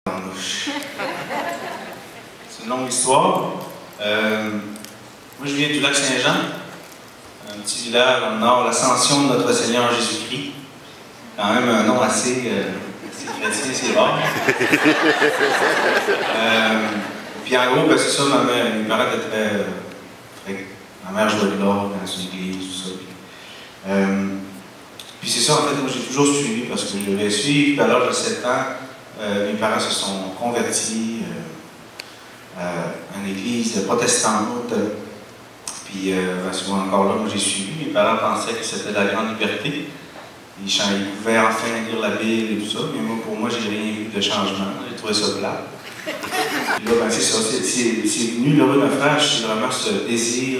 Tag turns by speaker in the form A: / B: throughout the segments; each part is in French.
A: C'est une longue histoire. Moi, je viens du lac Saint-Jean, un petit village dans le nord, l'Ascension de notre Seigneur Jésus-Christ. Quand même un nom assez chrétien, c'est rare. Puis en gros, c'est ça, mes parents étaient très. Ma mère jouait de l'orgue dans une église, tout ça. Puis c'est ça, en fait, moi j'ai toujours suivi parce que je devais suivre. Puis à l'âge de 7 ans, mes parents se sont convertis à une église protestante. Puis souvent encore là, moi j'ai suivi. Mes parents pensaient que c'était la grande liberté. Ils pouvaient enfin lire la Bible et tout ça, mais moi, pour moi, j'ai rien vu de changement. J'ai trouvé ça plat. Puis là, ben, c'est ça, c'est venu l'heureux naufrage, c'est vraiment ce désir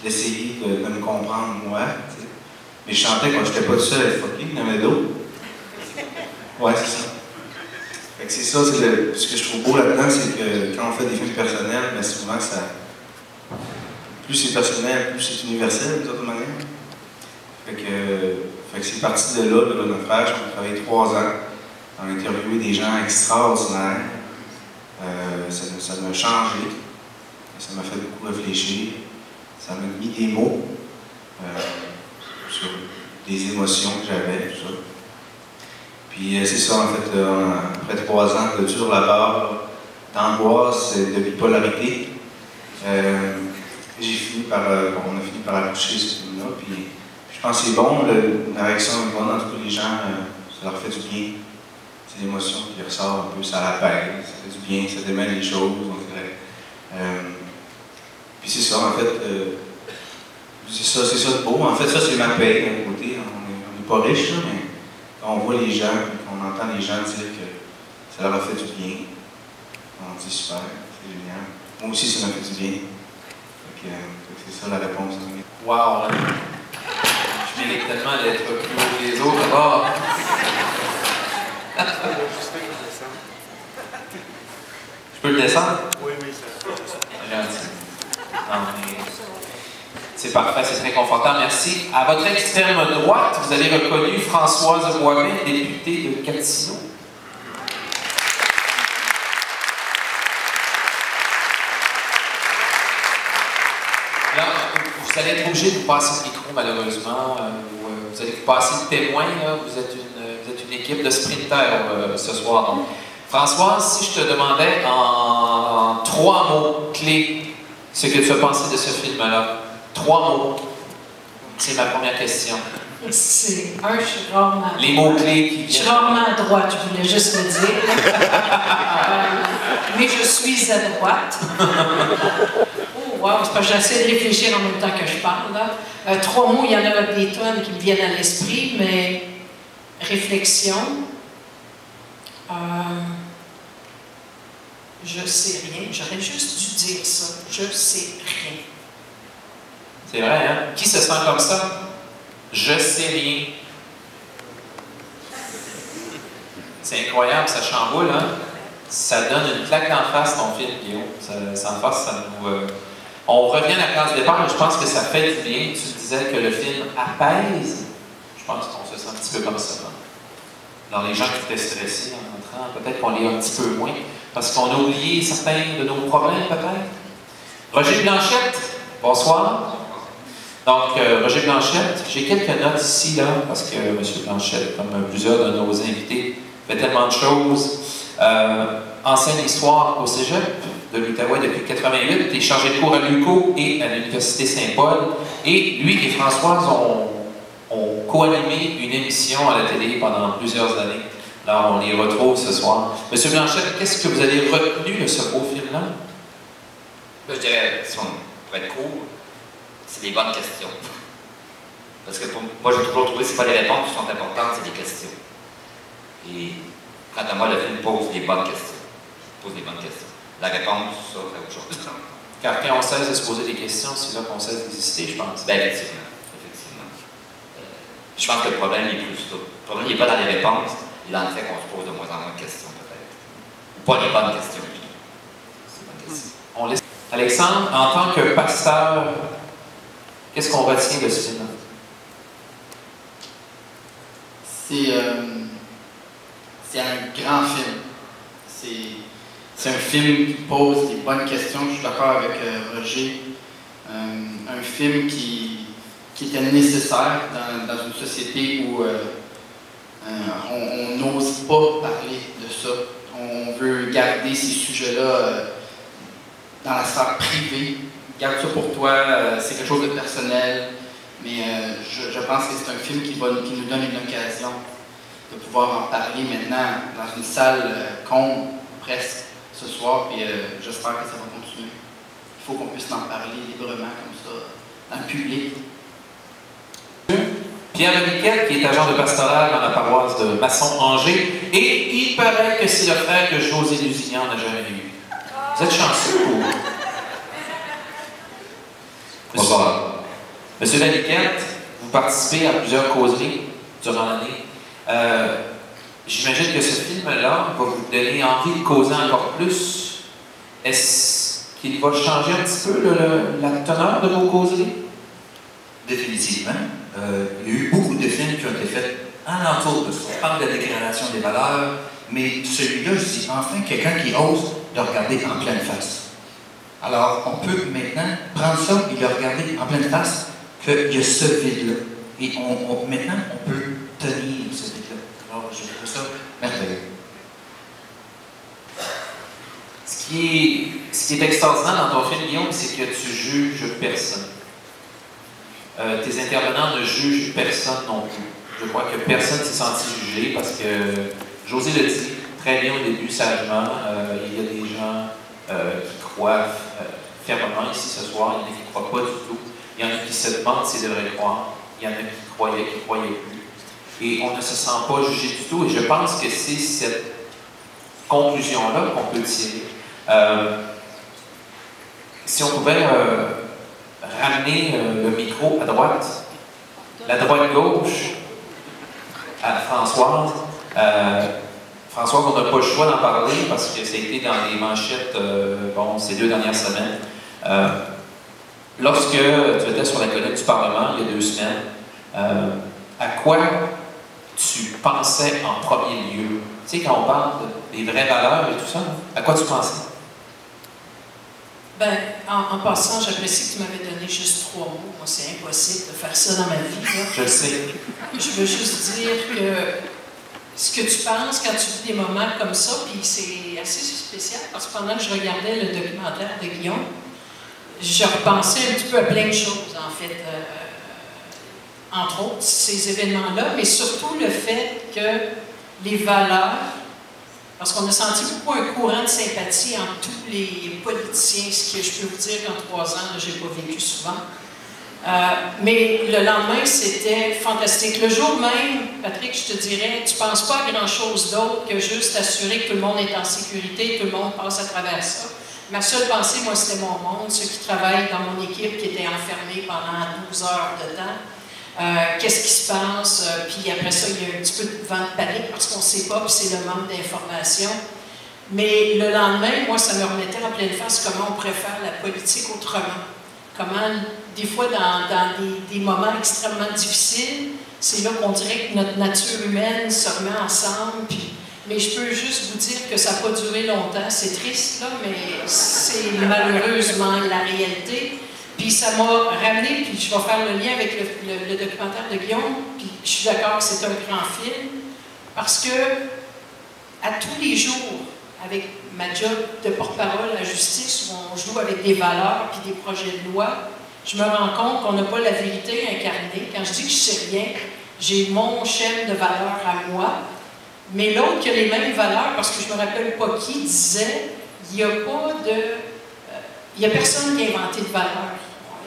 A: d'essayer de me comprendre, moi. T'sais. Mais je chantais quand j'étais pas tout seul à être fucké, il y en avait d'autres. Ouais, c'est ça. Fait que c'est ça, ce que je trouve beau là-dedans, c'est que quand on fait des films personnels, ben, souvent, plus c'est personnel, plus c'est universel, d'une certaine manière. Fait que c'est parti de là, le naufrage. On a travaillé 3 ans. On a interviewé des gens extraordinaires. Ça m'a changé. Ça m'a fait beaucoup réfléchir. Ça m'a mis des mots sur des émotions que j'avais, tout ça. Puis c'est ça, en fait, après 3 ans de dur labeur, d'angoisse, de bipolarité, on a fini par accoucher ce film-là. Puis je pense que c'est bon, la réaction est bonne, en tout cas les gens, ça leur fait du bien. C'est l'émotion qui ressort un peu, ça l'appelle, ça fait du bien, ça démêle les choses, on dirait. Puis c'est ça, en fait, c'est ça de beau. En fait, ça c'est ma paix d'un côté. On n'est pas riche, mais quand on voit les gens, qu'on entend les gens dire que ça leur a fait du bien, on dit super, c'est génial. Moi aussi, ça m'a fait du bien. C'est ça la réponse.
B: Wow! Je mérite tellement d'être plus haut que les autres. Oh. Je peux le descendre?
C: Oui, ça.
B: Gentil. C'est parfait, c'est très confortable, merci. À votre extrême droite, vous avez reconnu Françoise Boivin, députée de Gatineau. Là, vous allez être obligé de vous passer le micro, malheureusement. Vous allez vous passer le témoin. Là. Vous êtes une équipe de sprinters ce soir. Donc. Françoise, si je te demandais en 3 mots clés ce que tu as pensé de ce film-là. 3 mots. C'est ma première question.
D: Je suis rarement.
B: Les mots-clés qui viennent.
D: Je suis rarement à droite, je voulais juste le dire. Mais je suis à droite. Oh, wow, c'est parce que j'essaie de réfléchir en même temps que je parle. Là. 3 mots, il y en a des tonnes qui me viennent à l'esprit, mais réflexion. Je sais rien. J'aurais juste dû dire ça. Je sais rien.
B: C'est vrai, hein? Qui se sent comme ça? Je sais rien. C'est incroyable, ça chamboule, hein? Ça donne une claque d'en face, ton film, Guillaume. Ça en face, ça nous... On revient à la case départ, mais je pense que ça fait du bien. Tu disais que le film apaise. Je pense qu'on se sent un petit peu comme ça. Hein? Dans les gens qui étaient stressés en entrant, peut-être qu'on l'est un petit peu moins, parce qu'on a oublié certains de nos problèmes, peut-être. Roger Blanchette, bonsoir. Donc, Roger Blanchette, j'ai quelques notes ici, là, parce que M. Blanchette, comme plusieurs de nos invités, fait tellement de choses. Enseigne l'histoire au Cégep de l'Outaouais depuis 1988, il est chargé de cours à l'UQO et à l'Université Saint-Paul. Et lui et Françoise ont co-animé une émission à la télé pendant plusieurs années. Alors, on les retrouve ce soir. M. Blanchette, qu'est-ce que vous avez retenu de ce beau film-là?
E: Je dirais, si on va être court, c'est des bonnes questions. Parce que moi, j'ai toujours trouvé que ce n'est pas les réponses qui sont importantes, c'est des questions. Et quant à moi, le film pose des bonnes questions. Pose des bonnes questions. La réponse, ça, c'est autre chose.
B: Car quand on cesse de se poser des questions, c'est là qu'on cesse d'exister, je pense.
E: Bien, effectivement. Je pense que le problème est plus ça. Le problème n'est pas dans les réponses, il est dans le fait qu'on se pose de moins en moins de questions, peut-être. Ou pas les bonnes questions.
B: On laisse... Alexandre, en tant que pasteur, qu'est-ce qu'on retient de ce film-là?
C: C'est un grand film. C'est un film qui pose des bonnes questions. Je suis d'accord avec Roger. Un film qui était nécessaire dans une société où on n'ose pas parler de ça. On veut garder ces sujets-là dans la sphère privée. Garde ça pour toi, c'est quelque chose de personnel. Mais je pense que c'est un film qui nous donne une occasion de pouvoir en parler maintenant dans une salle comble, presque, ce soir. Puis j'espère que ça va continuer. Il faut qu'on puisse en parler librement comme ça, dans le public.
B: Pierre Miquel, qui est agent de pastoral dans la paroisse de Masson-Angers, et il paraît que c'est le frère que José Lusignan n'a jamais eu. Vous êtes chanceux ou... Monsieur Laliquette, vous participez à plusieurs causeries durant l'année. J'imagine que ce film-là va vous donner envie de causer encore plus. Est-ce qu'il va changer un petit peu la teneur de vos causeries?
F: Définitivement. Il y a eu beaucoup de films qui ont été faits alentour de ça. On parle de la déclaration des valeurs, mais celui-là, je dis enfin quelqu'un qui ose le regarder en pleine face. Alors, on peut maintenant prendre ça et le regarder en pleine face, qu'il y a ce vide-là. Et maintenant, on peut tenir ce vide-là. Alors, je trouve ça merveilleux.
B: Ce qui est extraordinaire dans ton film, Guillaume, c'est que tu juges personne. Tes intervenants ne jugent personne non plus. Je crois que personne ne s'est senti jugé parce que José le dit très bien au début, sagement. Il y a des gens qui croient fermement ici ce soir, il y en a qui ne croient pas du tout. Il y en a qui se demandent s'ils devraient croire. Il y en a qui croyaient plus. Et on ne se sent pas jugé du tout. Et je pense que c'est cette conclusion-là qu'on peut tirer. Si on pouvait ramener le micro à droite, la droite-gauche à Françoise. Françoise, on n'a pas le choix d'en parler parce que ça a été dans les manchettes ces 2 dernières semaines. Lorsque tu étais sur la colline du Parlement il y a 2 semaines, à quoi tu pensais en premier lieu? Tu sais, quand on parle des vraies valeurs et tout ça, à quoi tu pensais?
D: Ben, en passant, j'apprécie que tu m'avais donné juste 3 mots. Moi, c'est impossible de faire ça dans ma vie. Là.
B: Je le sais.
D: Je veux juste dire que ce que tu penses quand tu vis des moments comme ça, puis c'est assez spécial, parce que pendant que je regardais le documentaire de Guillaume, je repensais un petit peu à plein de choses, en fait. Entre autres, ces événements-là, mais surtout le fait que les valeurs, parce qu'on a senti beaucoup un courant de sympathie entre tous les politiciens, ce que je peux vous dire qu'en 3 ans, je n'ai pas vécu souvent. Mais le lendemain, c'était fantastique. Le jour même, Patrick, je te dirais, tu ne penses pas à grand-chose d'autre que juste assurer que tout le monde est en sécurité, tout le monde passe à travers ça. Ma seule pensée, moi, c'était mon monde, ceux qui travaillent dans mon équipe, qui étaient enfermés pendant 12 heures de temps. Qu'est-ce qui se passe? Puis après ça, il y a un petit peu de vent de panique parce qu'on ne sait pas, puis c'est le manque d'information. Mais le lendemain, moi, ça me remettait en pleine face comment on pourrait faire la politique autrement. Comment, des fois, dans des moments extrêmement difficiles, c'est là qu'on dirait que notre nature humaine se remet ensemble. Mais je peux juste vous dire que ça n'a pas duré longtemps. C'est triste, là, mais c'est malheureusement la réalité. Puis ça m'a ramené, puis je vais faire le lien avec le documentaire de Guillaume, puis je suis d'accord que c'est un grand film, parce que à tous les jours, avec ma job de porte-parole à la justice, où on joue avec des valeurs puis des projets de loi, je me rends compte qu'on n'a pas la vérité incarnée. Quand je dis que je ne sais rien, j'ai mon chaîne de valeurs à moi, mais l'autre qui a les mêmes valeurs, parce que je ne me rappelle pas qui disait, il n'y a pas de... Il n'y a personne qui a inventé de valeurs.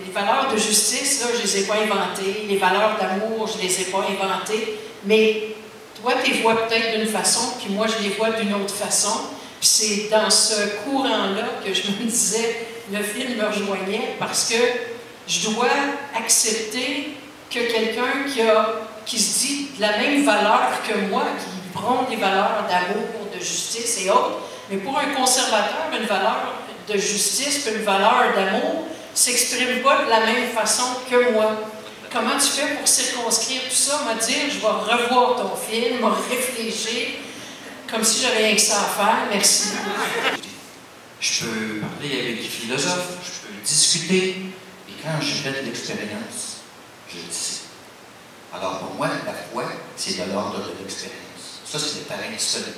D: Les valeurs de justice, là, je ne les ai pas inventées. Les valeurs d'amour, je ne les ai pas inventées. Mais toi, tu les vois peut-être d'une façon, puis moi, je les vois d'une autre façon. Puis c'est dans ce courant-là que je me disais, le film me rejoignait parce que je dois accepter que quelqu'un qui se dit de la même valeur que moi, qui prend des valeurs d'amour, de justice et autres, mais pour un conservateur, une valeur de justice et une valeur d'amour ne s'exprime pas de la même façon que moi. Comment tu fais pour circonscrire tout ça? Me dire, je vais revoir ton film, me réfléchir. comme si j'avais rien que ça à faire. Merci.
F: Je peux parler avec des philosophes, je peux discuter, et quand je fais de l'expérience, je le sais. Alors pour moi, la foi, c'est de l'ordre de l'expérience. Ça, c'est le terrain solide.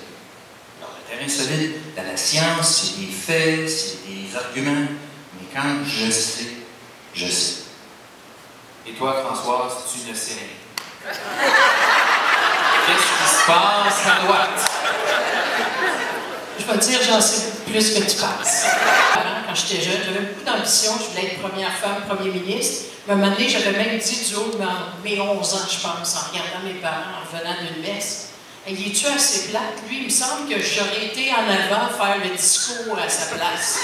F: Alors le terrain solide, dans la science, c'est des faits, c'est des arguments, mais quand je sais, je sais.
B: Et toi, Françoise, tu ne sais rien. Qu'est-ce qui se passe à droite?
D: Je vais te dire, j'en sais plus que tu penses. Quand j'étais jeune, j'avais beaucoup d'ambition. Je voulais être première femme, premier ministre. Mais à un moment donné, j'avais même dit du haut de mes 11 ans, je pense, en regardant mes parents, en revenant d'une messe. Et il est-tu assez plate? Lui, il me semble que j'aurais été en avant faire le discours à sa place.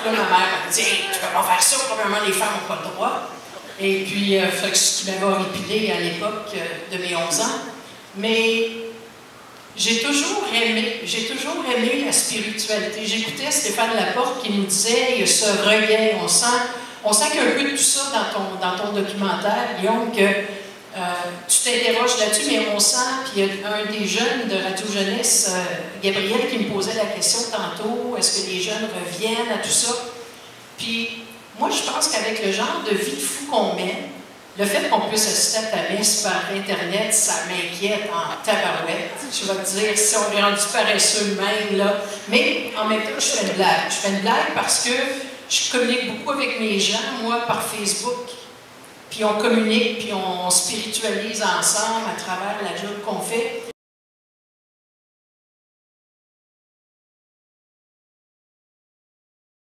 D: Là, ma mère m'a dit, hey, tu peux pas faire ça, probablement les femmes n'ont pas le droit. Et puis, ce qui m'avait horripilé à l'époque de mes 11 ans. Mais j'ai toujours aimé la spiritualité. J'écoutais Stéphane Laporte qui nous disait, il y a ce regain, on sent qu'il y a un peu de tout ça dans ton documentaire, Guillaume, que tu t'interroges là-dessus, mais on sent, puis il y a un des jeunes de Radio Jeunesse, Gabriel, qui me posait la question tantôt, est-ce que les jeunes reviennent à tout ça? Puis moi, je pense qu'avec le genre de vie de fou qu'on mène, le fait qu'on puisse assister à ta messe par Internet, ça m'inquiète en tabarouette. Je vais te dire, si on est rendu paresseux même, là. Mais en même temps, je fais une blague. Je fais une blague parce que je communique beaucoup avec mes gens, moi, par Facebook. Puis on communique, puis on spiritualise ensemble à travers la job qu'on fait.